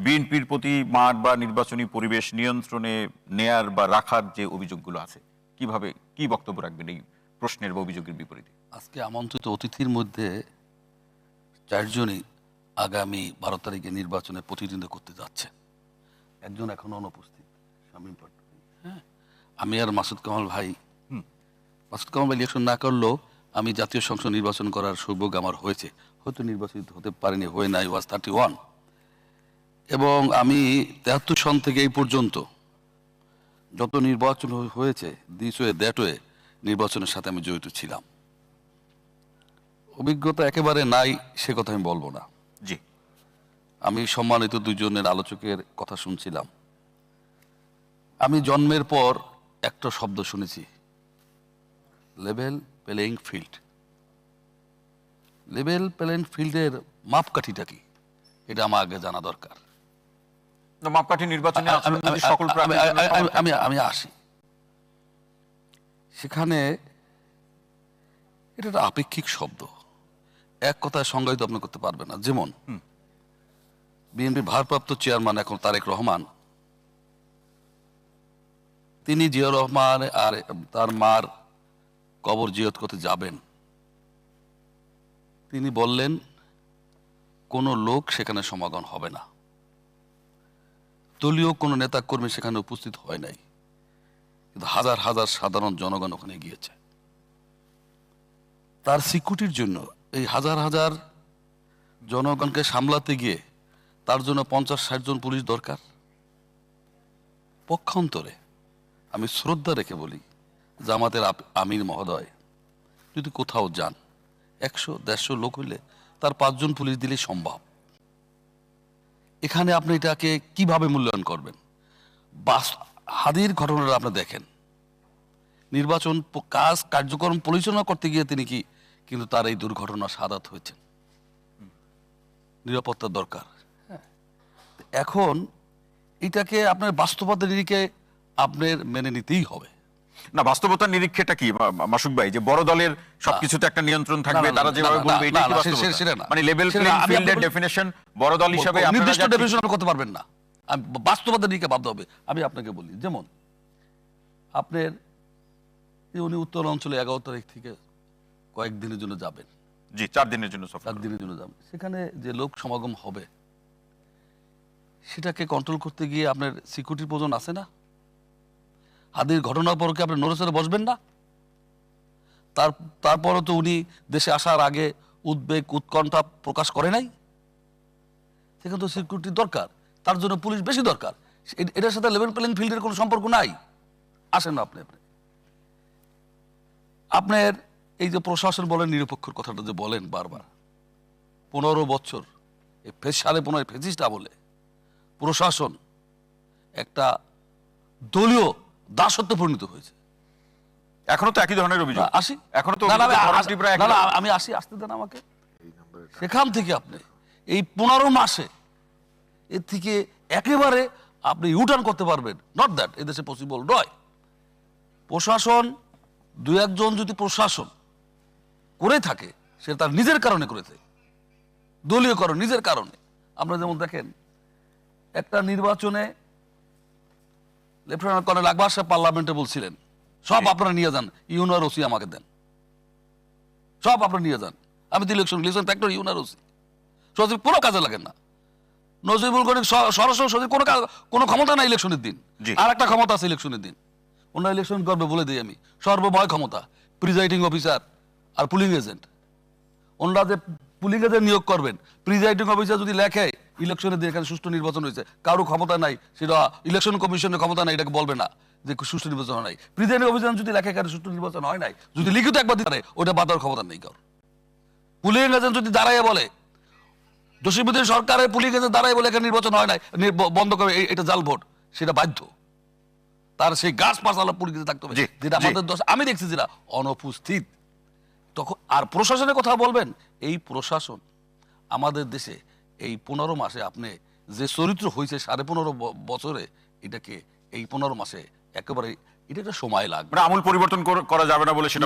বিএনপির প্রতি মাঠ বা নির্বাচনী পরিবেশ নিয়ন্ত্রণে নেয়ার বা রাখার যে অভিযোগগুলো আছে, কিভাবে কি বক্তব্য রাখবেন এই প্রশ্নের বা অভিযোগের বিপরীতে? আজকে আমন্ত্রিত অতিথির মধ্যে 4 জনই আগামী 12 তারিখে নির্বাচনে প্রতিদ্বন্দ্বিতা করতে যাচ্ছে। একজন এখনো অনুপস্থিত, শামীম পাটোয়ারি। হ্যাঁ, আমি আর মাসুদ কামাল ভাই। মাসুদ কামাল ভাই ইলেকশন না করলেও আমি জাতীয় সংসদ নির্বাচন করার সৌভাগ্য আমার হয়েছে। হয়তো নির্বাচিত হতে পারিনি, হয়ে নাই, ওয়াজ 31। এবং আমি 73 সন থেকে এই পর্যন্ত যত নির্বাচন হয়েছে, দিস ওয়ে দ্যাট ওয়ে, নির্বাচনের সাথে আমি জড়িত ছিলাম। অভিজ্ঞতা একেবারে নাই সে কথা আমি বলবো না। জি, আমি সম্মানিত 2 জনের আলোচকের কথা শুনছিলাম। আমি জন্মের পর একটা শব্দ শুনেছি, level playing field. Level playing ফিল্ডের মাপকাঠিটা কি, এটা আমার আগে জানা দরকার। মাপকাঠি নির্বাচনে সকল আমি আসি সেখানে। এটা একটা আপেক্ষিক শব্দ, এক কথায় সংজ্ঞায়িত আপনি করতে পারবেন না। যেমন বিএনপির ভারপ্রাপ্ত চেয়ারম্যান এখন তারেক রহমান, তিনি জিয়াউর রহমান আর তার মার কবর জিয়ারত করতে যাবেন। তিনি বললেন কোনো লোক সেখানে সমাগম হবে না, দলীয় কোনো নেতা কর্মী সেখানে উপস্থিত হয় নাই, কিন্তু হাজার হাজার সাধারণ জনগণ ওখানে গিয়েছে। তার সিকিউরিটির জন্য এই হাজার হাজার জনগণকে সামলাতে গিয়ে তার জন্য 50-60 জন পুলিশ দরকার। পক্ষান্তরে আমি শ্রদ্ধা রেখে বলি, জামাতের আমির মহোদয় যদি কোথাও যান, 100-150 লোক হইলে তার 5 জন পুলিশ দিলেই সম্ভব। এখানে আপনি এটাকে কিভাবে মূল্যায়ন করবেন? হাদির ঘটনাটা আপনি দেখেন, নির্বাচন কার্যক্রম পরিচালনা করতে গিয়ে তিনি কিন্তু তার এই দুর্ঘটনা শাহাদাত হয়েছেন। নিরাপত্তার দরকার। এখন এটাকে আপনার বাস্তবতার নিরিখে আপনার মেনে নিতেই হবে। না, বাস্তবতার নিরীক্ষেটা কি মাসুক ভাই, যে বড় দলের সবকিছুতে একটা নিয়ন্ত্রণ থাকবে, তারা যেভাবে বলবে এটাই কি বাস্তবতা? মানে লেভেল প্লেইং ফিল্ডের ডেফিনিশন বড় দল হিসেবে নির্দিষ্ট ডেফিনিশন আপনি করতে পারবেন না, বাস্তবতার নিরিখে বাধ্য হবে। আমি আপনাকে বলি, যেমন আপনার উনি উত্তর অঞ্চলে 11 তারিখ থেকে কয়েকদিনের জন্য যাবেন। জি, 4 দিনের জন্য সফর। 4 দিনের জন্য যাবেন। সেখানে যে লোক সমাগম হবে সেটাকে কন্ট্রোল করতে গিয়ে আপনার সিকিউরিটির প্রয়োজন আছে না? হাদির ঘটনার পর কি আপনি নড়েচড়ে বসবেন না? তারপরও তো উনি দেশে আসার আগে উদ্বেগ উৎকণ্ঠা প্রকাশ করে নাই। সেখানে তো সিকিউরিটি দরকার, তার জন্য পুলিশ বেশি দরকার। এটার সাথে লেভেল প্লেইং ফিল্ডের কোনো সম্পর্ক নাই। আসেন না আপনার এই যে প্রশাসন বলেন, নিরপেক্ষর কথাটা যে বলেন বারবার, 15 বছর এই 15.5 ফেসিস্টা বলে প্রশাসন একটা দলীয় দাসত্বে পরিণত হয়েছে। এখনো তো একই ধরনের অভিযোগ। আসি, এখনো তো আমি আসতে দেন আমাকে। সেখান থেকে আপনি এই 15 মাসে এর থেকে একেবারে আপনি ইউটার্ন করতে পারবেন, নট দ্যাট এদেশে পসিবল নয়। প্রশাসন 2-1 জন যদি প্রশাসন করে থাকে, সে তার নিজের কারণে করেছে, দলীয় কারণ, নিজের কারণে। আমরা যেমন দেখেন, একটা নির্বাচনে লেফটেন্যান্ট কর্নেল আকবর সাহেব পার্লামেন্টে বলছিলেন, সব আপনারা নিয়ে যান, ইউনার ওসি আমাকে দেন, সব আপনারা নিয়ে যান। আমি তো ইলেকশন ফ্যাক্টর ইউনার ওসি সচিব কোনো কাজে লাগেন না। নজিবুল করিম সরাসরি সচিব কোনো ক্ষমতা নাই ইলেকশনের দিন। আর একটা ক্ষমতা আছে ইলেকশনের দিন, ওনারা ইলেকশন করবে বলে দিই আমি, সর্বময় ক্ষমতা, প্রিজাইডিং অফিসার আর পুলিং এজেন্ট। ওনারা যে পুলিং এজেন্ট নিয়োগ করবেন, প্রিজাইডিং অফিসার যদি লেখে ইলেকশনের দিন এখানে সুষ্ঠু নির্বাচন হয়েছে, কারো ক্ষমতা নাই, সেটা ইলেকশন কমিশনের ক্ষমতা নাই, এটাকে বলবে না যে সুষ্ঠু নির্বাচন হয় নাই। প্রিজাইডিং অফিসার যদি লেখে এখানে সুষ্ঠু নির্বাচন হয় নাই, যদি লিখিত একবার দিতে পারে, ওটা বাধার ক্ষমতা নেই কারো। পুলিং এজেন্ট যদি দাঁড়াইয়া বলে, জসিমউদ্দিন সরকারের পুলিং এজেন্ট দাঁড়াই বলে এখানে নির্বাচন হয় নাই, বন্ধ করে, এটা জাল ভোট, সেটা বাধ্য তার সেই গাছ পাশালা পুলিং এজেন্ট থাকতে হবে, যেটা আমাদের দোষ আমি দেখছি যেটা অনুপস্থিত। তখন আর প্রশাসনের কথা বলবেন, এই প্রশাসন আমাদের দেশে এই 15 মাসে আপনি যে চরিত্র হয়েছে 15.5 বছরে, এটাকে এই 15 মাসে একেবারে এটা একটা সময় লাগবে। আমূল পরিবর্তন করা যাবে না বলে সেটা